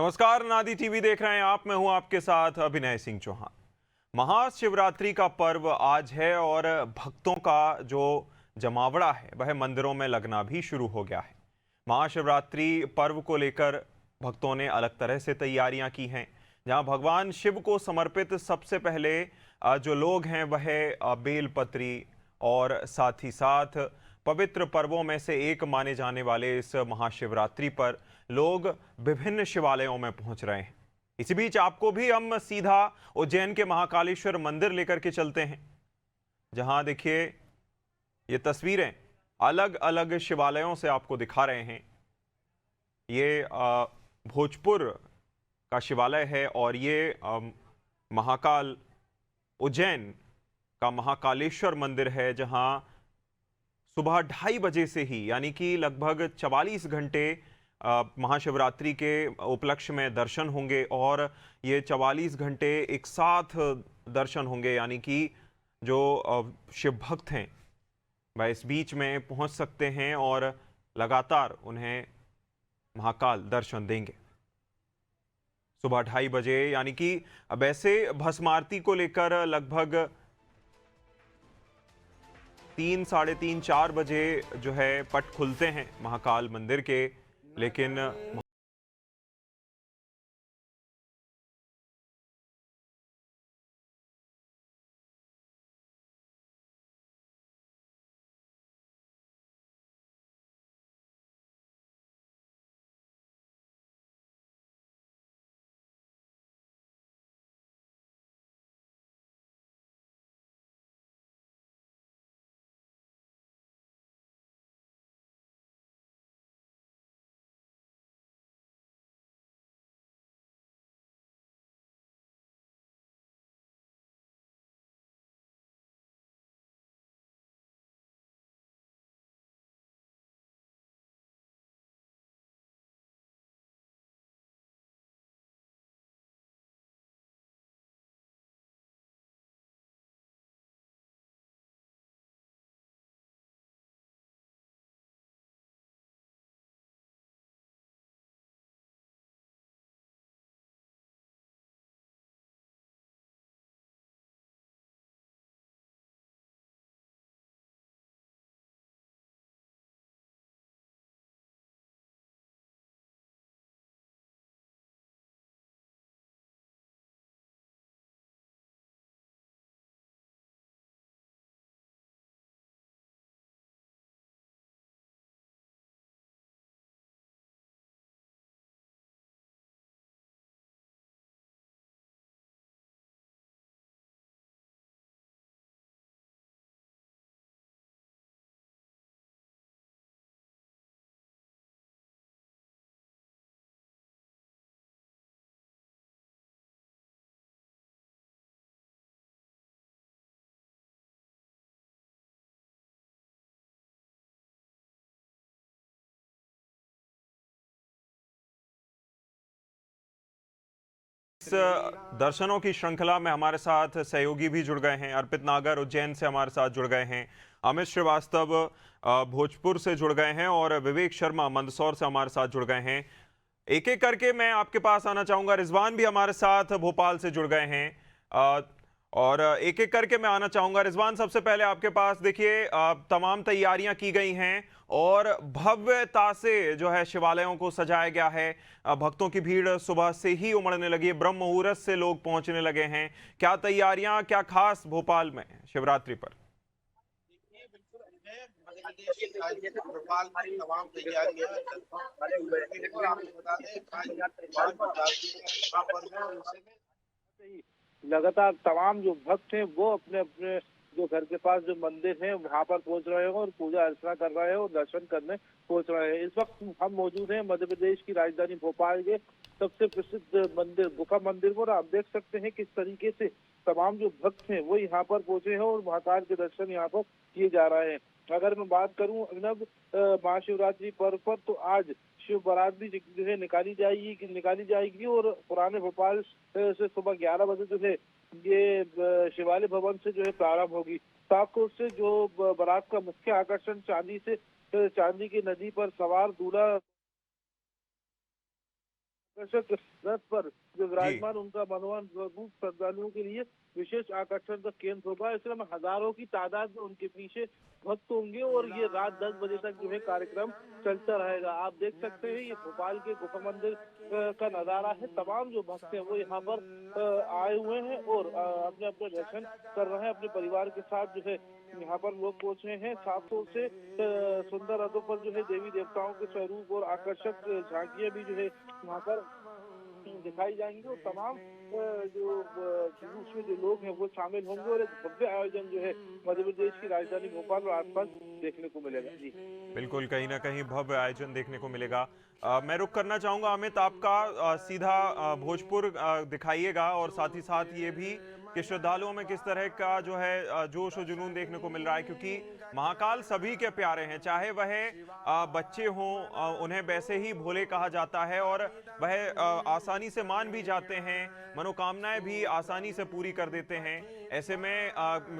नमस्कार, नादी टीवी देख रहे हैं आप। मैं हूं आपके साथ अभिनय सिंह चौहान। महाशिवरात्रि का पर्व आज है और भक्तों का जो जमावड़ा है वह मंदिरों में लगना भी शुरू हो गया है। महाशिवरात्रि पर्व को लेकर भक्तों ने अलग तरह से तैयारियां की हैं। जहां भगवान शिव को समर्पित सबसे पहले जो लोग हैं वह बेलपत्री और साथ ही साथ पवित्र पर्वों में से एक माने जाने वाले इस महाशिवरात्रि पर लोग विभिन्न शिवालयों में पहुंच रहे हैं। इसी बीच आपको भी हम सीधा उज्जैन के महाकालेश्वर मंदिर लेकर के चलते हैं, जहां देखिए ये तस्वीरें अलग अलग शिवालयों से आपको दिखा रहे हैं। ये भोजपुर का शिवालय है और ये महाकाल उज्जैन का महाकालेश्वर मंदिर है, जहां सुबह 2:30 बजे से ही यानी कि लगभग 44 घंटे महाशिवरात्रि के उपलक्ष्य में दर्शन होंगे और ये 44 घंटे एक साथ दर्शन होंगे, यानी कि जो शिव भक्त हैं वह इस बीच में पहुंच सकते हैं और लगातार उन्हें महाकाल दर्शन देंगे। सुबह 2:30 बजे यानी कि अब ऐसे भस्म आरती को लेकर लगभग 3, साढ़े 3, 4 बजे जो है पट खुलते हैं महाकाल मंदिर के, लेकिन इस दर्शनों की श्रृंखला में हमारे साथ सहयोगी भी जुड़ गए हैं। अर्पित नागर उज्जैन से हमारे साथ जुड़ गए हैं, अमित श्रीवास्तव भोजपुर से जुड़ गए हैं और विवेक शर्मा मंदसौर से हमारे साथ जुड़ गए हैं। एक एक करके मैं आपके पास आना चाहूंगा। रिजवान भी हमारे साथ भोपाल से जुड़ गए हैं और एक एक करके मैं आना चाहूंगा। रिजवान, सबसे पहले आपके पास देखिए तमाम तैयारियां की गई हैं और भव्यता से जो है शिवालयों को सजाया गया है। भक्तों की भीड़ सुबह से ही उमड़ने लगी है, ब्रह्म मुहूर्त से लोग पहुंचने लगे हैं। क्या तैयारियां, क्या खास भोपाल में शिवरात्रि पर? भोपाल की तमाम तैयारियां और आपको बता दें लगातार तमाम जो भक्त हैं वो अपने अपने जो घर के पास जो मंदिर है वहां पर पहुंच रहे हैं और पूजा अर्चना कर रहे हैं और दर्शन करने पहुंच रहे हैं। इस वक्त हम मौजूद हैं मध्य प्रदेश की राजधानी भोपाल के सबसे प्रसिद्ध मंदिर गुफा मंदिर पर। आप देख सकते हैं किस तरीके से तमाम जो भक्त हैं वो यहाँ पर पहुंचे हैं और महाकाल के दर्शन यहाँ पर किए जा रहे हैं। अगर मैं बात करूं अभिनव महाशिवरात्रि पर्व पर, तो आज शिव बारात भी जो है निकाली जाएगी और पुराने भोपाल से सुबह 11 बजे जो है ये शिवालय भवन से जो है प्रारंभ होगी। सात से जो बारात का मुख्य आकर्षण चांदी की नदी पर सवार दूल्हा आकर्षक रथ पर जो जी विराजमान उनका मनोहर रूप श्रद्धालुओं के लिए विशेष आकर्षण का केंद्र होगा। इस समय हजारों की तादाद में उनके पीछे भक्त होंगे और ये रात 10 बजे तक जो है कार्यक्रम चलता रहेगा। आप देख सकते हैं ये भोपाल के गुफा मंदिर का नजारा है। तमाम जो भक्त हैं वो यहाँ पर आए हुए हैं और अपने अपने दर्शन कर रहे हैं। अपने परिवार के साथ जो है यहाँ पर लोग पहुंच रहे हैं। 700 से सुंदर रथों पर जो है देवी देवताओं के स्वरूप और आकर्षक झांकियां भी जो है वहाँ पर दिखाई जाएंगी और तमाम उसमें जो लोग हैं वो शामिल होंगे और एक भव्य आयोजन जो है मध्य प्रदेश की राजधानी भोपाल और आसपास देखने को मिलेगा। जी बिल्कुल, कहीं ना कहीं भव्य आयोजन देखने को मिलेगा। मैं रुक करना चाहूंगा अमित आपका, सीधा भोजपुर दिखाइएगा और साथ ही साथ ये भी कि श्रद्धालुओं में किस तरह का जो है जोश और जुनून देखने को मिल रहा है, क्योंकि महाकाल सभी के प्यारे हैं, चाहे वह बच्चे हों, उन्हें वैसे ही भोले कहा जाता है और वह आसानी से मान भी जाते हैं, मनोकामनाएं भी आसानी से पूरी कर देते हैं। ऐसे में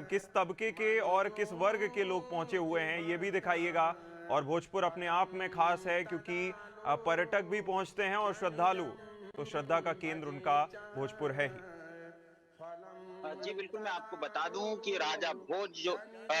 किस तबके के और किस वर्ग के लोग पहुंचे हुए हैं ये भी दिखाइएगा। और भोजपुर अपने आप में खास है क्योंकि पर्यटक भी पहुंचते हैं और श्रद्धालु, तो श्रद्धा का केंद्र उनका भोजपुर है ही। जी बिल्कुल, मैं आपको बता दूं कि राजा भोज जो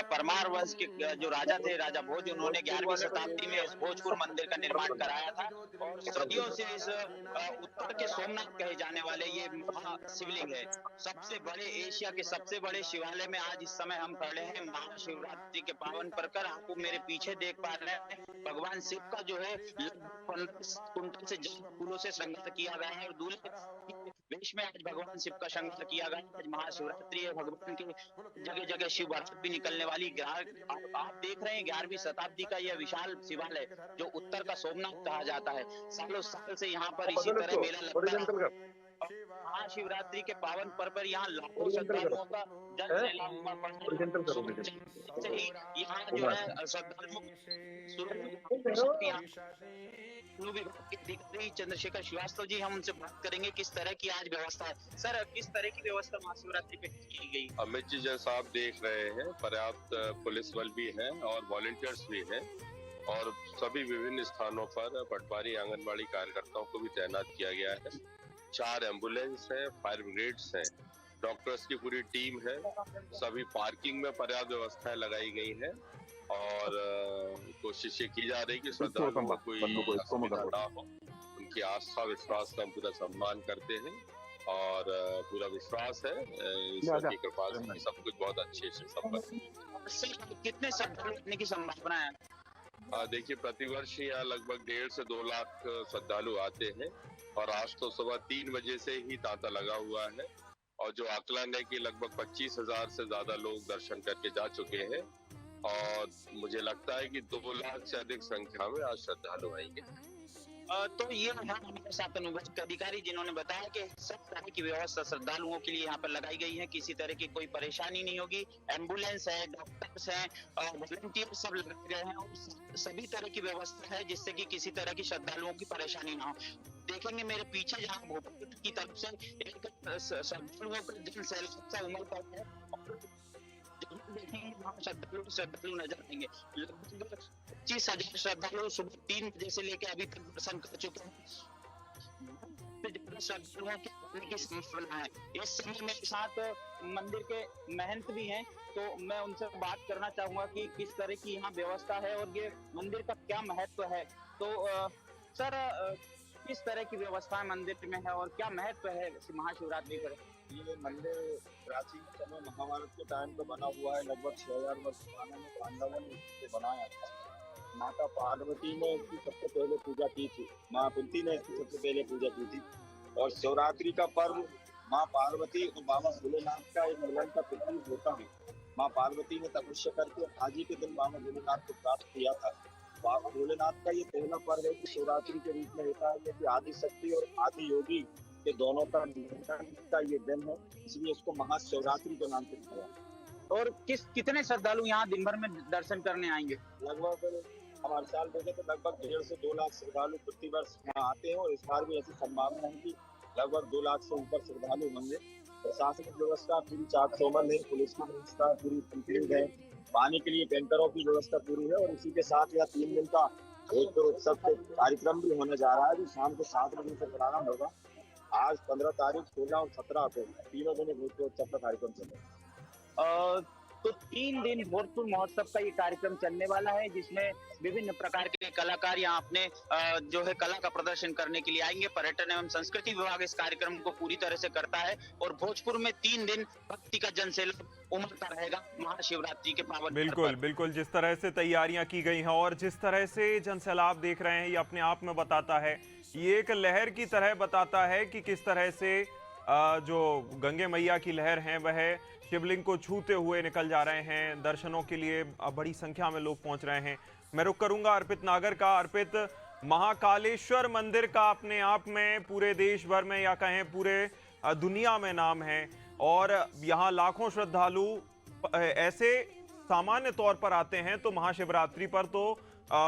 परमार वंश के जो राजा थे, राजा भोज, उन्होंने 11वीं शताब्दी में इस भोजपुर मंदिर का निर्माण कराया था और सदियों से इस उत्तर के सोमनाथ कहे जाने वाले ये महाशिवलिंग है। सबसे बड़े, एशिया के सबसे बड़े शिवालय में आज इस समय हम खड़े हैं। महाशिवरात्रि के पावन पर आपको मेरे पीछे देख पा रहे हैं, भगवान शिव का जो है 15 कुंटल से ज्यादा फूलों से श्रृंगार किया गया है और दूल्हे वेश में आज भगवान शिव का श्रृंगार किया गया है। आज महाशिवरात्रि है, भगवान के जगह जगह शिव बारात भी निकलने वाली। आप देख रहे हैं 11वीं शताब्दी का यह विशाल शिवालय जो उत्तर का सोमनाथ कहा जाता है। सालों साल से यहाँ पर इसी तरह मेला लगता है। महाशिवरात्रि के पावन पर्व पर यहाँ लाखों श्रद्धालुओं का जन सैलाब उमड़ पड़ा है। से ही यहाँ जो है श्रद्धालुओं विभाग के अधिकारी चंद्रशेखर श्रीवास्तव जी, हम उनसे बात करेंगे किस तरह की आज व्यवस्था है। सर, किस तरह की व्यवस्था महाशिवरात्रि पे की गई? अमित जी, जैसा आप देख रहे हैं, पर्याप्त पुलिस बल भी है और वॉलंटियर्स भी हैं और सभी विभिन्न स्थानों पर पटवारी आंगनबाड़ी कार्यकर्ताओं को भी तैनात किया गया है। 4 एम्बुलेंस है, फायर ब्रिगेड्स हैं, डॉक्टर्स की पूरी टीम है। सभी पार्किंग में पर्याप्त व्यवस्थाएं लगाई गई है और कोशिश ये की जा रही है कि श्रद्धालुओं को कोई असुविधा ना हो। उनकी आस्था विश्वास का हम पूरा सम्मान करते हैं और पूरा विश्वास है ईश्वर की कृपा से सब कुछ बहुत अच्छे से संपन्न। कितने श्रद्धालु आने की संभावना है? देखिए, प्रतिवर्ष यहाँ लगभग 1.5 से 2 लाख श्रद्धालु आते हैं और आज तो सुबह 3 बजे से ही तांता लगा हुआ है और जो आकलन है कि लगभग 25,000 से ज्यादा लोग दर्शन करके जा चुके हैं और मुझे लगता है कि 2 लाख से अधिक संख्या में आज श्रद्धालु आएंगे। तो ये हमारे साथ अनुभव अधिकारी जिन्होंने बताया कि सब तरह की व्यवस्था श्रद्धालुओं के लिए यहाँ पर लगाई गई है, किसी तरह की कोई परेशानी नहीं होगी। एम्बुलेंस है, डॉक्टर्स हैं, वॉलंटियर सब लगाए गए हैं और सभी तरह की व्यवस्था है जिससे कि किसी तरह की श्रद्धालुओं की परेशानी ना हो। देखेंगे मेरे पीछे जहाँ भोपाल की तरफ से एक श्रद्धालुओं का जन सैलाब सा उमड़ पड़ा है और श्रद्धालु नजर आएंगे। लगभग 25,000 श्रद्धालु सुबह 3 बजे से लेकर अभी तक दर्शन कर चुके हैं। श्रद्धालुओं की संभावना है। इस समय मेरे साथ मंदिर के महंत भी हैं, तो मैं उनसे बात करना चाहूंगा कि किस तरह की यहाँ व्यवस्था है और ये मंदिर का क्या महत्व है। तो सर, किस तरह की व्यवस्था मंदिर में है और क्या महत्व है महाशिवरात्रि पर? ये मंदिर प्राचीन समय महाभारत के टाइम पे बना हुआ है। लगभग 6000 वर्ष पुराने में पांडवों ने इसे बनाया था। माता पार्वती ने इसकी सबसे पहले पूजा की थी, माँ कुंती ने इसकी सबसे पहले पूजा की थी और शिवरात्रि का पर्व माँ पार्वती और बाबा भोलेनाथ का एक मिलन का प्रतीक होता है। माँ पार्वती ने तपस्या करके आज ही के दिन बाबा भोलेनाथ को प्राप्त किया था। बाबा भोलेनाथ का ये पहला पर्व है कि शिवरात्रि के रूप में होता है कि आदि शक्ति और आदि योगी के दोनों का मिलन का ये दिन है, इसलिए इसको महाशिवरात्रि के नाम से किया। और कितने श्रद्धालु यहाँ दिन भर में दर्शन करने आएंगे? लगभग हम हर साल देखें तो लगभग 1.5 से 2 लाख श्रद्धालु प्रति वर्ष यहाँ आते हैं और इस बार भी ऐसी संभावना है कि लगभग 2 लाख से ऊपर श्रद्धालु होंगे। प्रशासनिक व्यवस्था पूरी चाक-चौबंद है, पुलिस की व्यवस्था पूरी कंप्लीट है, पानी के लिए टैंकरों की व्यवस्था पूरी है और इसी के साथ यह 3 दिन का एक तो उत्सव के कार्यक्रम भी होने जा रहा है जो शाम को 7 बजे से प्रारंभ होगा। आज 15 तारीख, 16 और 17 अप्रैल तीनों दिन भोजपुर उत्सव का कार्यक्रम चलेगा। तो 3 दिन भोजपुर महोत्सव का ये कार्यक्रम चलने वाला है, जिसमें विभिन्न प्रकार के कलाकार यहाँ अपने जो है कला का प्रदर्शन करने के लिए आएंगे। पर्यटन एवं संस्कृति विभाग इस कार्यक्रम को पूरी तरह से करता है और भोजपुर में 3 दिन भक्ति का जनसैलाब उमड़ता रहेगा महाशिवरात्रि के पावन बिल्कुल बिल्कुल, जिस तरह से तैयारियां की गई हैं और जिस तरह से जनसैलाब देख रहे हैं, ये अपने आप में बताता है, ये एक लहर की तरह बताता है कि किस तरह से जो गंगे मैया की लहर है वह शिवलिंग को छूते हुए निकल जा रहे हैं। दर्शनों के लिए बड़ी संख्या में लोग पहुंच रहे हैं। मैं रुक करूंगा अर्पित नागर का। अर्पित, महाकालेश्वर मंदिर का अपने आप में पूरे देश भर में या कहें पूरे दुनिया में नाम है और यहाँ लाखों श्रद्धालु ऐसे सामान्य तौर पर आते हैं, तो महाशिवरात्रि पर तो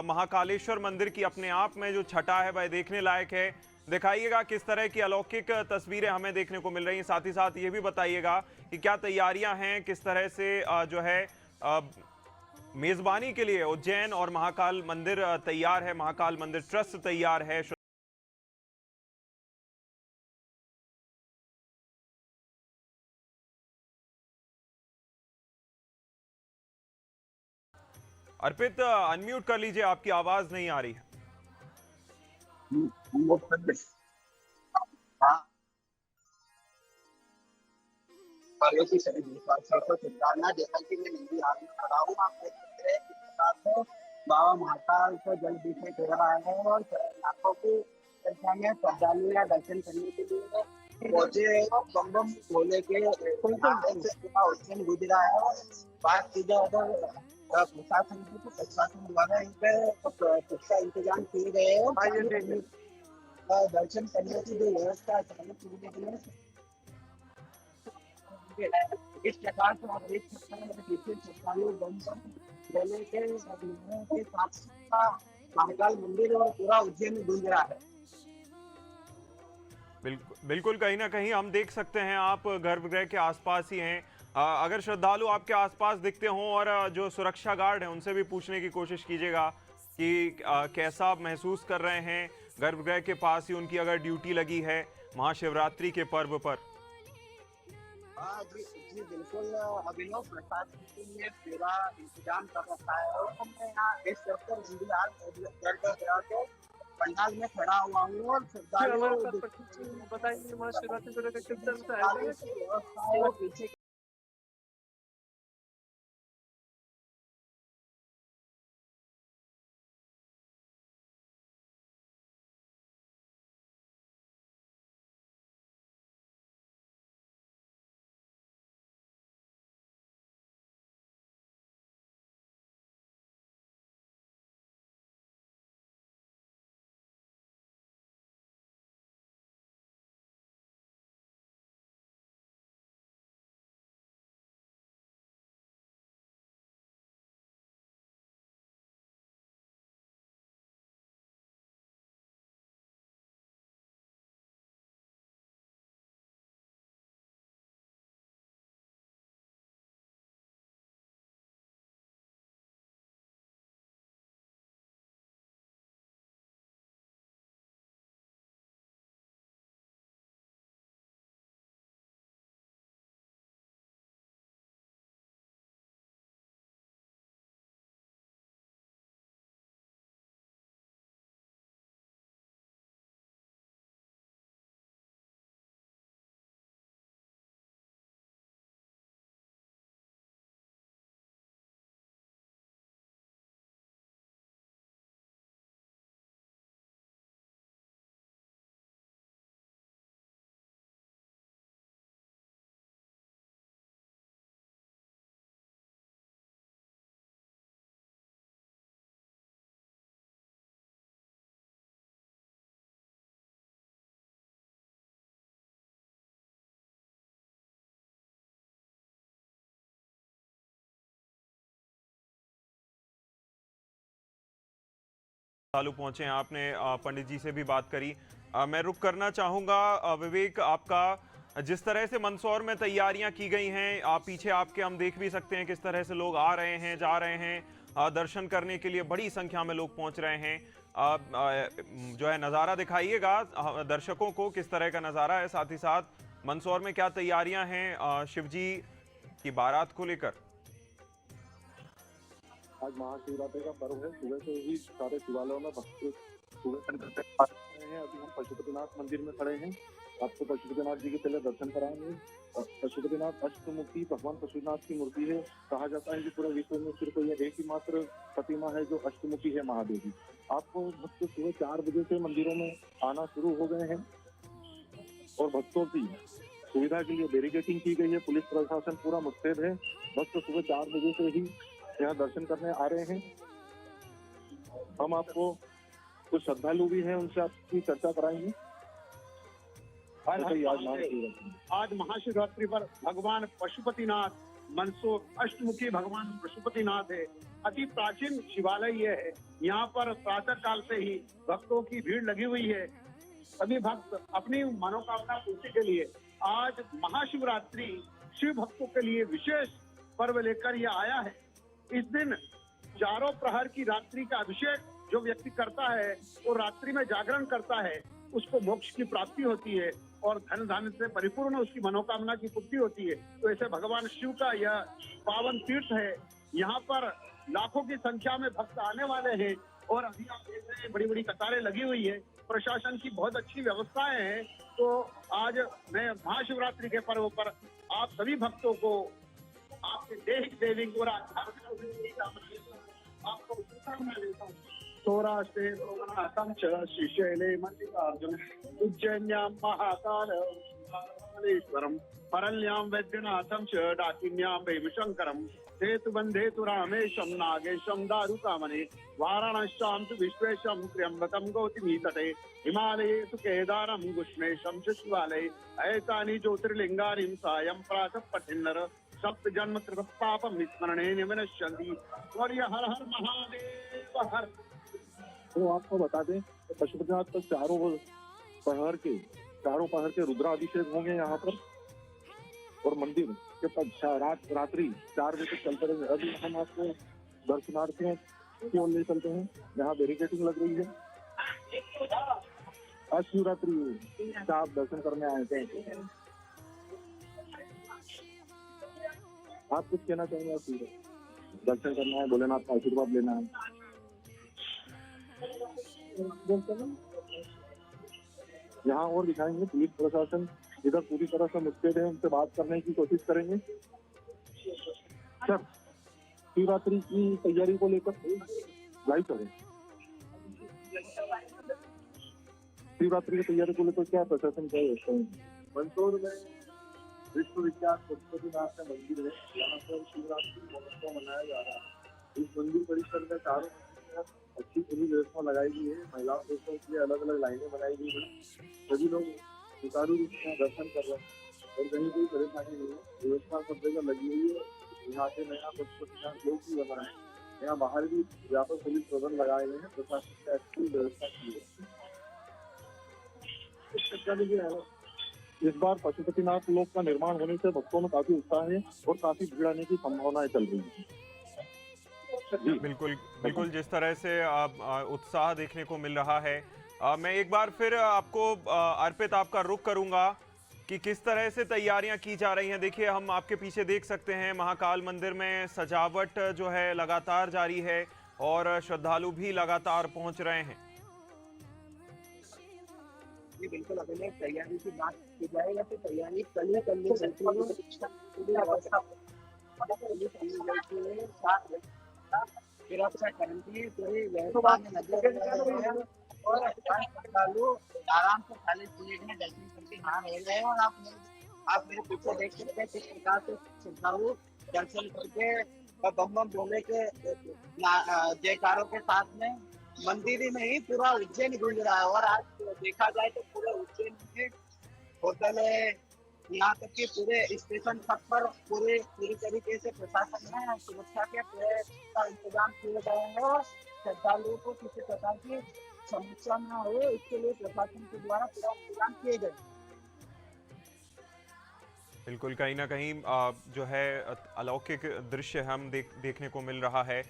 महाकालेश्वर मंदिर की अपने आप में जो छटा है वह देखने लायक है। दिखाइएगा किस तरह की अलौकिक तस्वीरें हमें देखने को मिल रही हैं। साथ ही साथ ये भी बताइएगा कि क्या तैयारियां हैं, किस तरह से जो है मेजबानी के लिए उज्जैन और महाकाल मंदिर तैयार है, महाकाल मंदिर ट्रस्ट तैयार है। अर्पित, अनम्यूट कर लीजिए, आपकी आवाज नहीं आ रही है। जैसा कि मैं नदी हाथ में खड़ा हूँ, आप देख सकते हैं किस प्रकार से बाबा महाकाल को जल दिखाई दे रहा है और लाखों की संख्या में श्रद्धालु या दर्शन करने के लिए पहुंचे हैं। बम बम भोले के उज्जैन गुजरा है। बात की जाए अगर प्रशासन द्वारा इन पे पुख्ता इंतजाम किए गए हैं। दर्शन करने की जो व्यवस्था है इस प्रकार से आप देख सकते हैं पीछे श्रद्धालु बम भोले के साथ महाकाल मंदिर और पूरा उज्जैन में गूंज रहा है। बिल्कुल, कहीं ना कहीं हम देख सकते हैं आप गर्भगृह के आसपास ही हैं। अगर श्रद्धालु आपके आसपास दिखते हों और जो सुरक्षा गार्ड हैं उनसे भी पूछने की कोशिश कीजिएगा कि कैसा आप महसूस कर रहे हैं। गर्भगृह के पास ही उनकी अगर ड्यूटी लगी है महाशिवरात्रि के पर्व पर। जी बिल्कुल अभिनव, प्रशासन ने पूरा इंतजाम कर रखा है और मैं यहाँ इस पंडाल में खड़ा हुआ हूँ और बताइए महाशिवरात्रि को लेकर किस तरह से चालू पहुंचे हैं। आपने पंडित जी से भी बात करी। मैं रुक करना चाहूंगा विवेक, आपका जिस तरह से मंदसौर में तैयारियां की गई हैं, आप पीछे आपके हम देख भी सकते हैं किस तरह से लोग आ रहे हैं, जा रहे हैं, दर्शन करने के लिए बड़ी संख्या में लोग पहुंच रहे हैं। जो है नज़ारा दिखाइएगा दर्शकों को, किस तरह का नज़ारा है, साथ ही साथ मंदसौर में क्या तैयारियां हैं शिवजी की बारात को लेकर। आज महाशिवरात्रि का पर्व है। सुबह से ही सारे शिवालयों में भक्त सुबह करते हैं। अभी हम पशुपतिनाथ मंदिर में खड़े हैं। आपको पशुपतिनाथ जी के पहले दर्शन कराएंगे। पशुपतिनाथ अष्टमुखी भगवान पशुपतिनाथ की मूर्ति है। कहा जाता है कि पूरे विश्व में सिर्फ यह एक ही मात्र प्रतिमा है जो अष्टमुखी है, महादेव की। आपको भक्त सुबह 4 बजे से मंदिरों में आना शुरू हो गए हैं और भक्तों की सुविधा के लिए बैरिकेडिंग की गई है। पुलिस प्रशासन पूरा मुस्तैद है। भक्त सुबह 4 बजे से ही यहाँ दर्शन करने आ रहे हैं। हम आपको कुछ श्रद्धालु भी हैं, उनसे आपकी चर्चा कराएंगे। आज महाशिवरात्रि पर भगवान पशुपतिनाथ मंदसौर अष्टमुखी भगवान पशुपतिनाथ है। अति प्राचीन शिवालय ये है। यहाँ पर प्रातः काल से ही भक्तों की भीड़ लगी हुई है। सभी भक्त अपनी मनोकामना पूर्ति के लिए आज महाशिवरात्रि शिव भक्तों के लिए विशेष पर्व लेकर यह आया है। इस दिन चारों प्रहर की रात्रि का अभिषेक जो व्यक्ति करता है और रात्रि में जागरण करता है, उसको मोक्ष की प्राप्ति होती है और धन धान्य से परिपूर्ण उसकी मनोकामना की पूर्ति होती है। तो ऐसे भगवान शिव का यह पावन तीर्थ है। यहाँ पर लाखों की संख्या में भक्त आने वाले हैं और अभी आप देख रहे हैं बड़ी बड़ी कतारें लगी हुई है। प्रशासन की बहुत अच्छी व्यवस्थाएं हैं। तो आज मैं महाशिवरात्रि के पर्व पर आप सभी भक्तों को आपके दैहिक दैविक और आध्यात्मिक आपको शुभकामनाएं देता हूँ। सौराष्ट्रे सोमनाथं च श्रीशैले मल्लिकार्जुन उज्जैन्यां महाकालेश्वरं परल्यां वैद्यनाथं च डाकिन्यां भीमशंकरं सेतुबन्धे तु रामेशं नागेशं दारुकामने वाराणस्यां तु विश्वेशं त्र्यम्बकं गौतमीतटे हिमालये तु केदारं गुष्मेशं च शिवालये एतानि ज्योतिर्लिङ्गानि सायं प्रातः पठिन्नर सप्त जन्म कृत पापं विस्मरणे विनश्यन्ति। और ये हर हर महादेव हर। तो आपको बता दें तो पशुपतिनाथ पर चारों पहर के रुद्राभिषेक होंगे यहाँ पर और मंदिर के रात्रि 4 बजे तक चलते रहेंगे। अभी हम आपको दर्शनार्थियों की ओर ले चलते हैं। यहाँ बैरिकेडिंग लग रही है। आज शिवरात्रि आप दर्शन करने आए थे। आप कुछ कहना चाहेंगे? दर्शन करना है, भोलेनाथ का आशीर्वाद लेना है। यहाँ और दिखाएंगे। पुलिस प्रशासन इधर पूरी तरह से मुस्तैद है। उनसे बात करने की कोशिश करेंगे। सर, शिवरात्रि की तैयारी को लेकर लाइव करें। शिवरात्रि की तैयारी को लेकर क्या प्रशासन क्या है? मंदसौर में विश्वविख्यात पशुपतिनाथ का मंदिर है। यहाँ पर शिवरात्रि महोत्सव मनाया जा रहा है। इस मंदिर परिसर में चारों अच्छी पूरी व्यवस्था लगाई गई है। महिलाओं दोस्तों के लिए अलग अलग लाइनें बनाई गई हैं। सभी लोग सुचारू रूप से दर्शन कर रहे हैं और कहीं कोई परेशानी नहीं है। व्यवस्था सब जगह लगी हुई है। यहाँ के नया पशुपतिनाथ लोग भी बना है। यहाँ बाहर भी व्यापक पुलिस प्रबंध लगाए गए हैं। प्रशासन ने अच्छी व्यवस्था की है। इस बार पशुपतिनाथ लोक का निर्माण होने से भक्तों में काफी उत्साह है और काफी भीड़ आने की संभावनाएं चल रही है। बिल्कुल बिल्कुल, जिस तरह से उत्साह देखने को मिल रहा है। मैं एक बार फिर आपको अर्पित आपका रुख करूंगा कि किस तरह से तैयारियां की जा रही हैं। देखिए, हम आपके पीछे देख सकते हैं महाकाल मंदिर में सजावट जो है लगातार जारी है और श्रद्धालु भी लगातार पहुंच रहे हैं। बिल्कुल, अभी तैयारी की बात की जाए तो तैयारी कल ही करनी चलती है। सुरक्षा करंती पूरी व्यवस्था में नजर और श्रद्धालु आराम से खाली प्लेट में दर्शन करके यहाँ रह रहे हैं। और आप मेरे पीछे देख सकते हैं किस प्रकार से श्रद्धालु दर्शन करके बम बम भोले के जयकारों के साथ में मंदिर ही नहीं पूरा उज्जैन गूंज रहा है। और आज देखा जाए तो पूरे उज्जैन में होटल है, यहाँ तक कि पूरे स्टेशन तक पर पूरी तरीके से प्रशासन ने सुरक्षा के पूरे का इंतजाम किए गए हैं और श्रद्धालुओं को किसी प्रकार की समस्या न हो इसके लिए प्रशासन के द्वारा पूरा इंतजाम किए गए। बिल्कुल, कहीं ना कहीं जो है अलौकिक दृश्य हम देखने को मिल रहा है।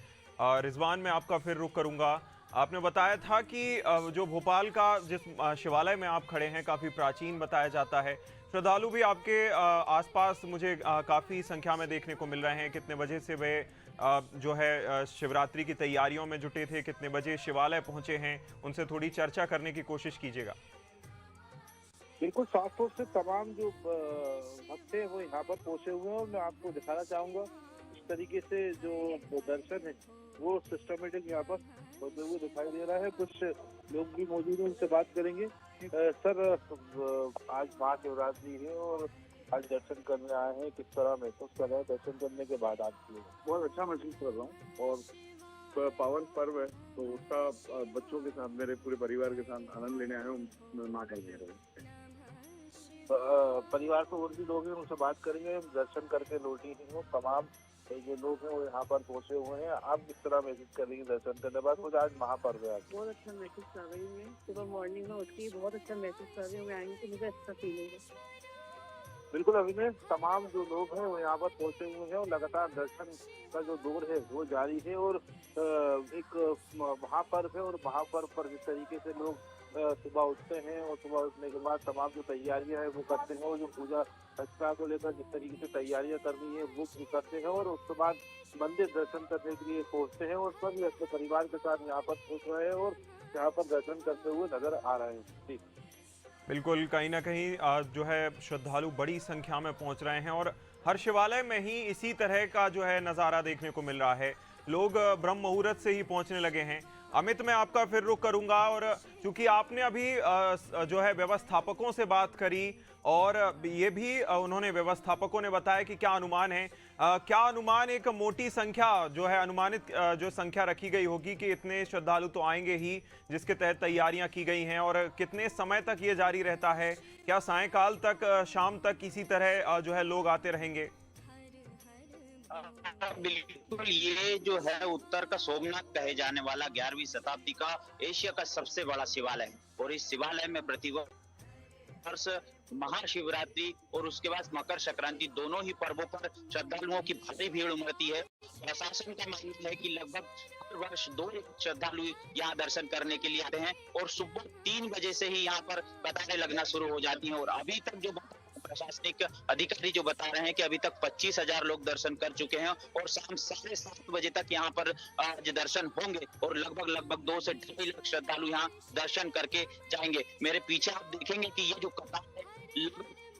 रिजवान, मैं आपका फिर रुख करूंगा। आपने बताया था कि जो भोपाल का जिस शिवालय में आप खड़े हैं काफ़ी प्राचीन बताया जाता है। श्रद्धालु भी आपके आसपास मुझे काफ़ी संख्या में देखने को मिल रहे हैं। कितने बजे से वे जो है शिवरात्रि की तैयारियों में जुटे थे, कितने बजे शिवालय पहुंचे हैं, उनसे थोड़ी चर्चा करने की कोशिश कीजिएगा। बिल्कुल साफ तौर से तमाम जो भक्त हैं वो यहाँ पर पहुंचे हुए हैं और मैं आपको दिखाना चाहूंगा इस तरीके से जो दर्शन है वो सिस्टमेटिक यहाँ पर होते हुए दिखाई दे रहा है। कुछ लोग भी मौजूद हैं, उनसे बात करेंगे। सर, आज महाशिवरात्रि है और आज दर्शन करने आए हैं, किस तरह महसूस कर रहे हैं दर्शन करने के बाद? आपकी बहुत अच्छा महसूस कर रहा हूँ और पावन पर्व है तो उसका बच्चों के साथ, मेरे पूरे परिवार के साथ आनंद लेने आए हूँ। माँ का ले रहे परिवार से और भी लोग हैं, उनसे बात करेंगे। दर्शन करके लौटी ही हो तमाम जो लोग हैं वो यहाँ पर पहुंचे हुए हैं। आप किस तरह महसूस कर रही है दर्शन करने के बाद? मुझे आज महापर्व है। बहुत अच्छा महसूस कर रही हूँ मैं। सुबह मॉर्निंग में उठ के बहुत अच्छा महसूस कर रही हूँ। मैं आएंगी तो मुझे अच्छा फील होगा। बिल्कुल अभिनय, तमाम जो लोग हैं वो यहाँ पर पहुंचे हुए हैं और लगातार दर्शन का जो दौर है वो जारी है। और एक महापर्व है और महापर्व पर जिस तरीके से लोग सुबह उठते हैं और सुबह उठने के बाद तमाम जो तैयारियां हैं वो करते हैं और जो पूजा अर्चना को लेकर जिस तरीके से तैयारियां करनी है वो करते हैं और उसके बाद मंदिर दर्शन करने के लिए पहुंचते हैं और सभी अपने परिवार के साथ यहाँ पर पहुंच रहे हैं और यहाँ पर दर्शन करते हुए नजर आ रहे हैं। ठीक, बिल्कुल, कहीं ना कहीं जो है श्रद्धालु बड़ी संख्या में पहुंच रहे हैं और हर शिवालय में ही इसी तरह का जो है नज़ारा देखने को मिल रहा है। लोग ब्रह्म मुहूर्त से ही पहुंचने लगे हैं। अमित, मैं आपका फिर रुख करूंगा और चूंकि आपने अभी जो है व्यवस्थापकों से बात करी और ये भी उन्होंने व्यवस्थापकों ने बताया कि क्या अनुमान है, क्या अनुमान, एक मोटी संख्या जो है अनुमानित जो संख्या रखी गई होगी कि इतने श्रद्धालु तो आएंगे ही जिसके तहत तैयारियां की गई हैं, और कितने समय तक ये जारी रहता है? क्या सायंकाल तक, शाम तक इसी तरह जो है लोग आते रहेंगे? बिल्कुल, ये जो है उत्तर का सोमनाथ कहे जाने वाला 11वीं शताब्दी का एशिया का सबसे बड़ा शिवालय है और इस शिवालय में प्रतिवर्ष महाशिवरात्रि और उसके बाद मकर संक्रांति दोनों ही पर्वों पर श्रद्धालुओं की भारी भीड़ उमड़ती है। प्रशासन का मानना है कि लगभग हर वर्ष 2 लाख श्रद्धालु यहाँ दर्शन करने के लिए आते हैं और सुबह 3 बजे से ही यहाँ पर कतारें लगना शुरू हो जाती हैं और अभी तक जो प्रशासनिक अधिकारी जो बता रहे हैं कि अभी तक 25,000 लोग दर्शन कर चुके हैं और शाम 7:30 बजे तक यहाँ पर आज दर्शन होंगे और लगभग 2 से 2.5 लाख श्रद्धालु यहाँ दर्शन करके जाएंगे। मेरे पीछे आप देखेंगे कि ये जो कतार है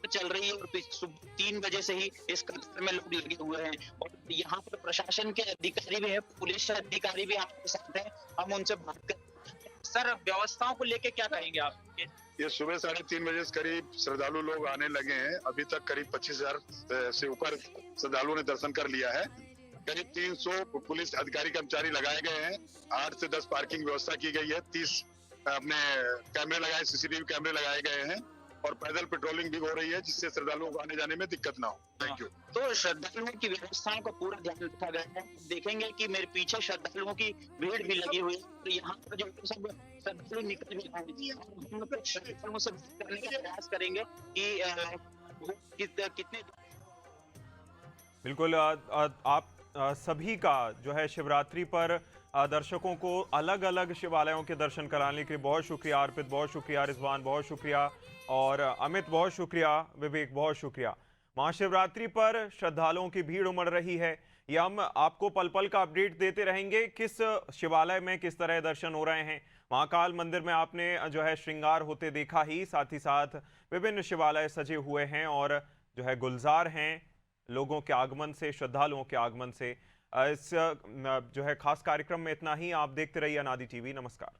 चल रही है और सुबह 3 बजे से ही इस कतार में लोग लगे हुए हैं और यहाँ पर प्रशासन के अधिकारी भी है, पुलिस अधिकारी भी आपके साथ है। हम उनसे बात करें। सर, व्यवस्थाओं को लेके क्या कहेंगे आप? ये सुबह 3:30 बजे से करीब श्रद्धालु लोग आने लगे हैं। अभी तक करीब 25,000 से ऊपर श्रद्धालुओं ने दर्शन कर लिया है। करीब 300 पुलिस अधिकारी कर्मचारी लगाए गए हैं। 8 से 10 पार्किंग व्यवस्था की गई है। 30 अपने कैमरे लगाए, CCTV कैमरे लगाए गए हैं और पैदल पेट्रोलिंग भी हो रही है जिससे श्रद्धालुओं को आने जाने में दिक्कत ना हो। Thank you. तो श्रद्धालुओं की व्यवस्थाओं का पूरा ध्यान रखा गया है। देखेंगे कि मेरे पीछे श्रद्धालुओं की भीड़ भी लगी हुई है तो यहाँ पर जो सब श्रद्धालु निकल भी आए, हम श्रद्धालुओं से बात करने का प्रयास करेंगे कि कितने। बिल्कुल, आप सभी का जो है शिवरात्रि पर दर्शकों को अलग अलग शिवालयों के दर्शन कराने के लिए बहुत शुक्रिया अर्पित, बहुत शुक्रिया रिजवान, बहुत शुक्रिया, और अमित बहुत शुक्रिया, विवेक बहुत शुक्रिया। महाशिवरात्रि पर श्रद्धालुओं की भीड़ उमड़ रही है। ये हम आपको पल पल का अपडेट देते रहेंगे, किस शिवालय में किस तरह दर्शन हो रहे हैं। महाकाल मंदिर में आपने जो है श्रृंगार होते देखा ही, साथ ही साथ विभिन्न शिवालय सजे हुए हैं और जो है गुलजार हैं लोगों के आगमन से, श्रद्धालुओं के आगमन से। इस जो है खास कार्यक्रम में इतना ही। आप देखते रहिए अनादि टीवी। नमस्कार।